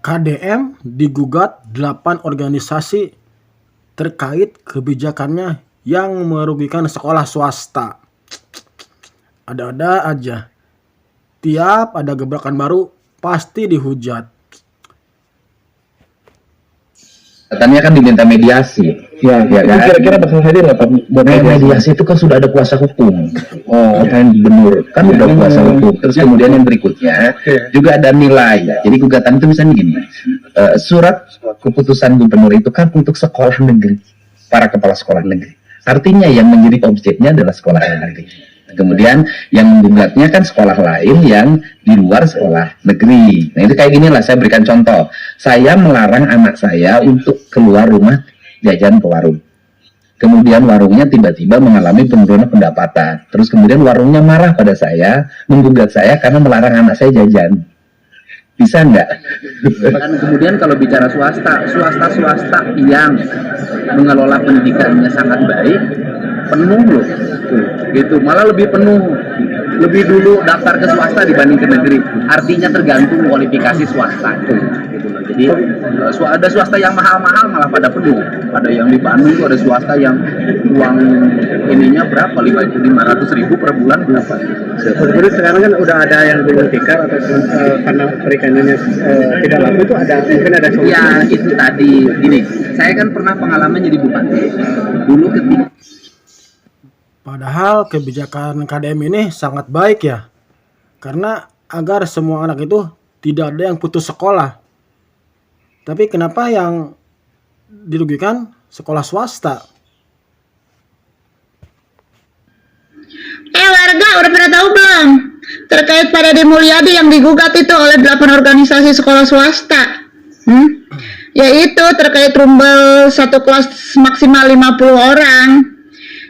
KDM digugat 8 organisasi terkait kebijakannya yang merugikan sekolah swasta. Ada-ada aja. Tiap ada gebrakan baru pasti dihujat. Katanya kan diminta mediasi. Ya, Ya kan? kira-kira bakal hadir nggak Pak? Mediasi itu kan sudah ada kuasa hukum. Kan gubernur kan udah kuasa hukum. Terus kemudian yang berikutnya juga ada nilai. Jadi gugatan itu misalnya gini, surat keputusan gubernur itu kan untuk sekolah negeri, para kepala sekolah negeri. Artinya yang menjadi objeknya adalah sekolah negeri. Kemudian yang menggugatnya kan sekolah lain yang di luar sekolah negeri. Nah itu kayak gini lah, saya berikan contoh. Saya melarang anak saya untuk keluar rumah jajan ke warung. Kemudian warungnya tiba-tiba mengalami penurunan pendapatan. Terus kemudian warungnya marah pada saya, menggugat saya karena melarang anak saya jajan. Bisa nggak? Kan kemudian kalau bicara swasta yang mengelola pendidikannya sangat baik, penuh loh, gitu, malah lebih penuh, lebih dulu daftar ke swasta dibanding ke negeri. Artinya tergantung kualifikasi swasta, gitu loh. Jadi ada swasta yang mahal-mahal malah pada penuh. Ada yang di Bandung tuh ada swasta yang uang ininya berapa, 500.000 per bulan berapa? Sebenarnya sekarang kan udah ada yang gulung tikar atau karena perikanannya tidak laku itu ada mungkin ada solusi. Ya itu tadi gini, saya kan pernah pengalaman jadi bupati dulu ketika. Padahal kebijakan KDM ini sangat baik ya. Karena agar semua anak itu tidak ada yang putus sekolah. Tapi kenapa yang dirugikan sekolah swasta? Warga udah pada tahu belum? Terkait pada Mulyadi yang digugat itu oleh 8 organisasi sekolah swasta. Yaitu terkait rumbel satu kelas maksimal 50 orang.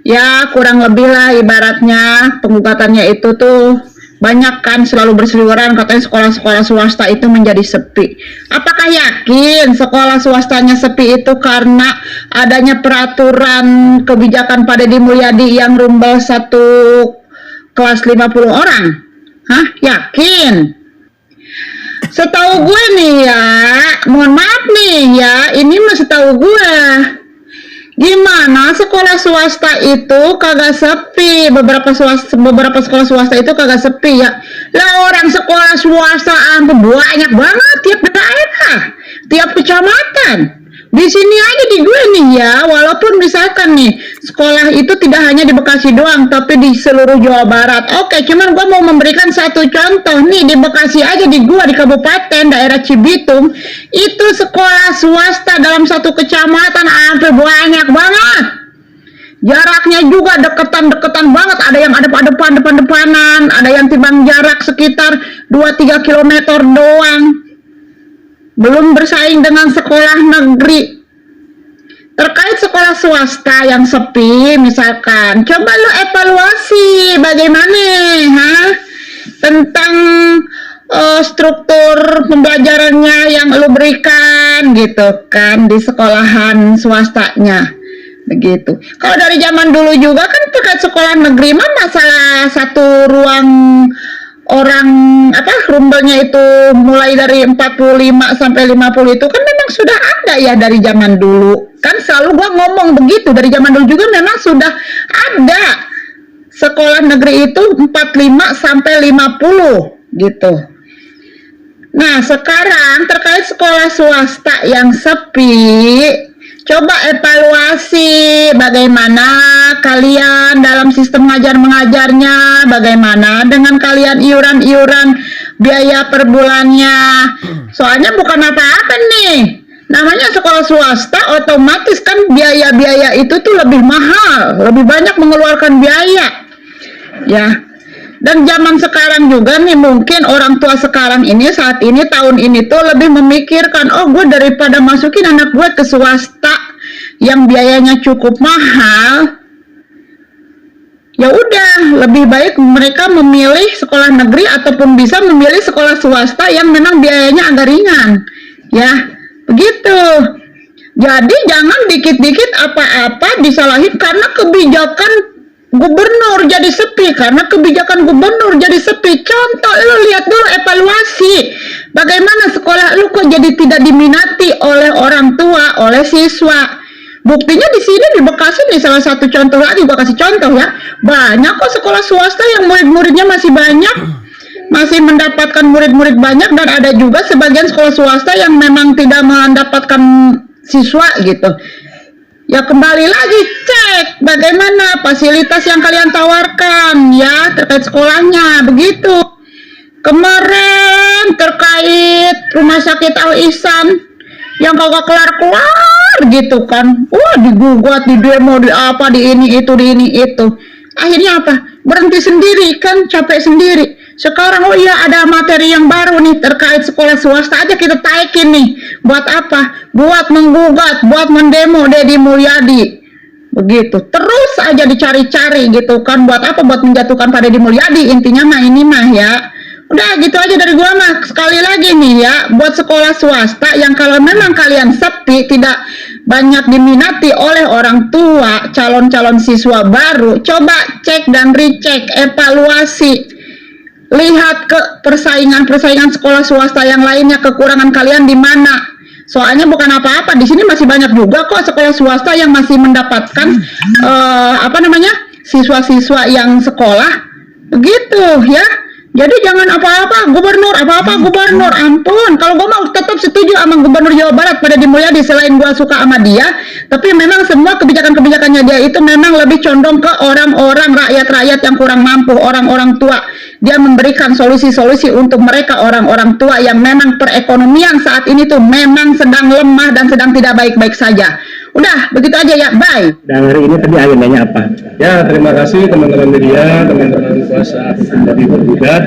Ya kurang lebih lah ibaratnya penggugatannya itu tuh banyak kan selalu berseliweran katanya sekolah-sekolah swasta itu menjadi sepi. Apakah yakin sekolah swastanya sepi itu karena adanya peraturan kebijakan pada Mulyadi yang rumbel satu kelas 50 orang? Hah? Yakin? Setahu gue nih ya, mohon maaf nih ya, ini mah setahu gue. Gimana sekolah swasta itu kagak sepi, beberapa sekolah swasta itu kagak sepi ya. Lah orang sekolah swasta banyak banget tiap daerah, tiap kecamatan. Di sini aja di gue nih ya, walaupun misalkan nih sekolah itu tidak hanya di Bekasi doang, tapi di seluruh Jawa Barat. Oke, cuman gue mau memberikan satu contoh nih di Bekasi aja di gue di kabupaten daerah Cibitung itu sekolah swasta dalam satu kecamatan hampir banyak banget. Jaraknya juga deketan banget, ada yang ada depan-depanan, ada yang timbang jarak sekitar 2-3 km doang. Belum bersaing dengan sekolah negeri. Terkait sekolah swasta yang sepi misalkan, coba lu evaluasi bagaimana tentang struktur pembelajarannya yang lu berikan gitu kan di sekolahan swastanya. Begitu. Kalau dari zaman dulu juga kan terkait sekolah negeri mah masalah satu ruang orang rumbelnya itu mulai dari 45 sampai 50 itu kan memang sudah ada ya dari zaman dulu. Kan selalu gua ngomong begitu, dari zaman dulu juga memang sudah ada sekolah negeri itu 45 sampai 50 gitu. Nah, sekarang terkait sekolah swasta yang sepi, coba evaluasi bagaimana kalian dalam sistem mengajarnya, bagaimana dengan kalian iuran biaya per bulannya. Soalnya bukan apa-apa nih, namanya sekolah swasta otomatis kan biaya-biaya itu tuh lebih mahal, lebih banyak mengeluarkan biaya ya. Dan zaman sekarang juga nih mungkin orang tua sekarang ini saat ini tahun ini tuh lebih memikirkan, oh gue daripada masukin anak gue ke swasta yang biayanya cukup mahal, ya udah lebih baik mereka memilih sekolah negeri ataupun bisa memilih sekolah swasta yang memang biayanya agak ringan ya begitu. Jadi jangan dikit-dikit apa-apa disalahin karena kebijakan gubernur jadi sepi karena kebijakan gubernur jadi sepi. Contoh, lu lihat dulu evaluasi bagaimana sekolah lu kok jadi tidak diminati oleh orang tua, oleh siswa. Buktinya di sini di Bekasi nih, salah satu contoh lagi gua kasih contoh ya. Banyak kok sekolah swasta yang murid-muridnya masih banyak, masih mendapatkan murid-murid banyak, dan ada juga sebagian sekolah swasta yang memang tidak mendapatkan siswa gitu. Ya kembali lagi cek bagaimana fasilitas yang kalian tawarkan ya terkait sekolahnya begitu. Kemarin terkait rumah sakit Al Ihsan yang kagak kelar-kelar gitu kan, wah digugat, di demo, di apa, di ini itu, akhirnya apa, berhenti sendiri kan, capek sendiri. Sekarang oh iya ada materi yang baru nih terkait sekolah swasta aja kita taikin nih, buat apa, buat menggugat, buat mendemo Deddy Mulyadi begitu, terus aja dicari-cari gitu kan, buat apa, buat menjatuhkan pada Deddy Mulyadi. Intinya mah ini mah ya udah gitu aja dari gua mah. Sekali lagi nih ya, buat sekolah swasta yang kalau memang kalian sepi, tidak banyak diminati oleh orang tua, calon-calon siswa baru, coba cek dan recheck, evaluasi, lihat ke persaingan sekolah swasta yang lainnya, kekurangan kalian di mana. Soalnya bukan apa-apa, di sini masih banyak juga kok sekolah swasta yang masih mendapatkan siswa-siswa yang sekolah begitu ya. Jadi jangan apa-apa gubernur, ampun. Kalau gue mau tetap setuju sama gubernur Jawa Barat pada Deddy Mulyadi, selain gue suka sama dia, tapi memang semua kebijakan-kebijakannya dia itu memang lebih condong ke orang-orang, rakyat-rakyat yang kurang mampu, orang-orang tua. Dia memberikan solusi-solusi untuk mereka, orang-orang tua yang memang perekonomian saat ini tuh memang sedang lemah dan sedang tidak baik-baik saja. Udah, begitu aja ya, bye. Dan hari ini tadi agendanya apa? Ya, terima kasih teman-teman media, teman-teman kuasa hukum dari tergugat.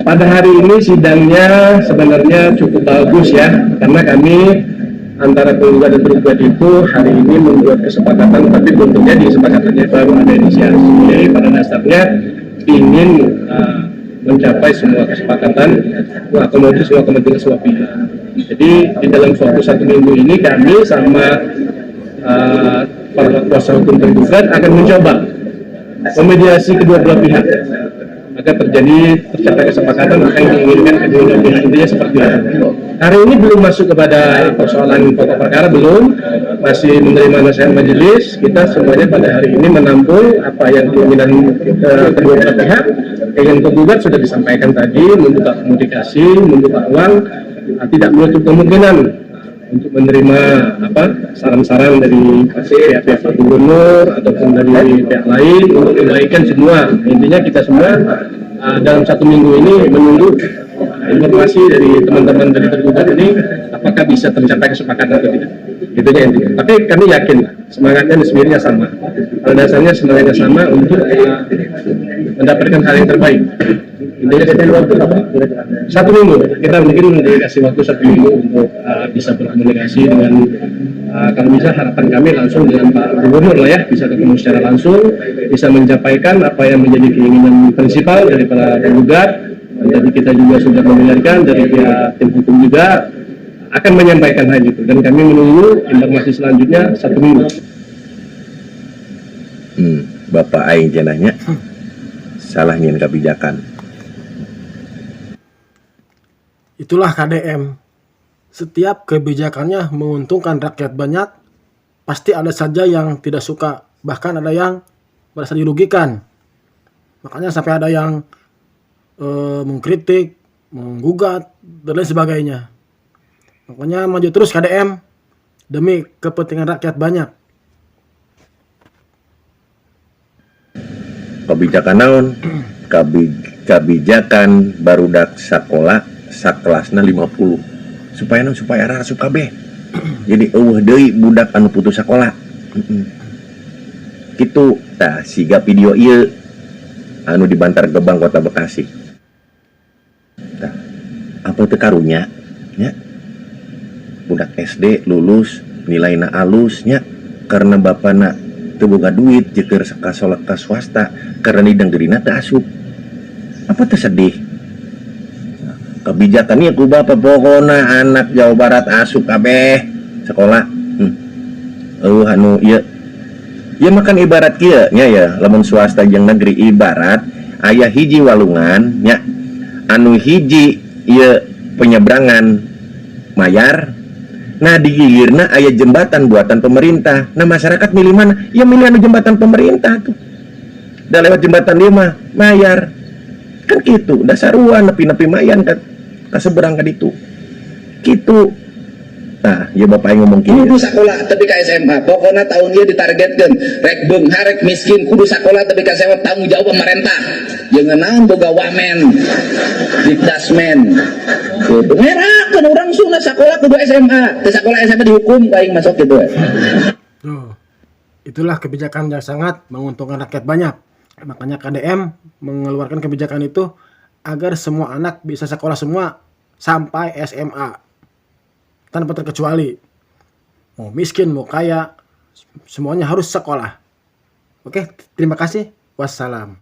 Pada hari ini sidangnya sebenarnya cukup bagus ya, karena kami antara penggugat dan tergugat itu hari ini membuat kesepakatan, tapi bentuknya di kesepakatannya baru ada inisiasi. Jadi pada dasarnya ingin mencapai semua kesepakatan, mengakomodir semua kepentingan semua pihak. Jadi di dalam waktu 1 minggu ini kami sama para kuasa hukum tergugat akan mencoba memediasi kedua belah pihak agar tercapai kesepakatan apa yang diinginkan kedua belah pihak. Intinya seperti itu. Hari ini belum masuk kepada persoalan pokok perkara, belum, masih menerima nasihat majelis. Kita semuanya pada hari ini menampung apa yang keinginan kedua belah pihak. Keinginan tergugat sudah disampaikan tadi, membuka komunikasi, membuka ruang, tidak menutup kemungkinan untuk menerima saran-saran dari pihak gubernur ataupun dari pihak lain untuk kebaikan semua. Intinya kita semua dalam 1 minggu ini menunggu informasi dari teman-teman dari tergugat ini apakah bisa tercapai kesepakatan atau tidak. Itunya intinya. Tapi kami yakin semangatnya dan spiritnya sama. Pada dasarnya semangatnya sama untuk mendapatkan hal yang terbaik. Intinya kita waktu apa? 1 minggu. Kita mungkin dikasih waktu 1 minggu untuk bisa berkomunikasi dengan kalau bisa harapan kami langsung dengan Pak Gubernur lah ya, bisa ketemu secara langsung, bisa menyampaikan apa yang menjadi keinginan prinsipal dari para penggugat. Jadi kita juga sudah mendengarkan dari pihak tim hukum juga akan menyampaikan hal itu, dan kami menunggu informasi selanjutnya 1 minggu. Bapak aing jenahnya salah nyen kebijakan. Itulah KDM. Setiap kebijakannya menguntungkan rakyat banyak, pasti ada saja yang tidak suka, bahkan ada yang merasa dirugikan. Makanya sampai ada yang mengkritik, menggugat, dan lain sebagainya. Makanya maju terus KDM demi kepentingan rakyat banyak. Kebijakan naon? Kebijakan barudak sekolah sakelasna 50 supaya rasup kabeh. Jadi deui budak anu putus sekolah. Kitu tah siga video ieu anu di Bantar Gebang Kota Bekasi. Tah apa teu karunya nya? Budak SD lulus nilaina alus nya karena bapana teu boga duit jeung ka swasta karena nidang geurina teu asup. Apa teu sedih? Kebijakannya ku bapak pokona anak Jawa Barat asup kabeh sekolah. Anu ieu Ya makan ibarat kieu nya ya, lamun swasta jeung negeri ibarat aya hiji walungan nya anu hiji ieu penyeberangan mayar. Nah di gigirna aya jembatan buatan pemerintah. Nah masyarakat milih mana? Ya milih anu jembatan pemerintah tuh. Da lewat jembatan dia mah mayar. Kan gitu, dasaruan nepi-nepi mayan ka seberang ka ditu. Kitu. Nah, ya bapak yang ngomong kudu gini. sekolah tapi ke SMA pokoknya tahun dia ditargetkan rek beunghar rek miskin kudu sekolah tapi ke SMA tanggung jawab pemerintah jangan naon boga wamen dikdasmen gitu merah kan orang sunat sekolah kudu SMA teh sekolah SMA dihukum paling masuk gitu. Tuh, itulah kebijakan yang sangat menguntungkan rakyat banyak. Makanya KDM mengeluarkan kebijakan itu agar semua anak bisa sekolah semua sampai SMA. Tanpa terkecuali. Mau miskin, mau kaya, semuanya harus sekolah. Oke, terima kasih. Wassalam.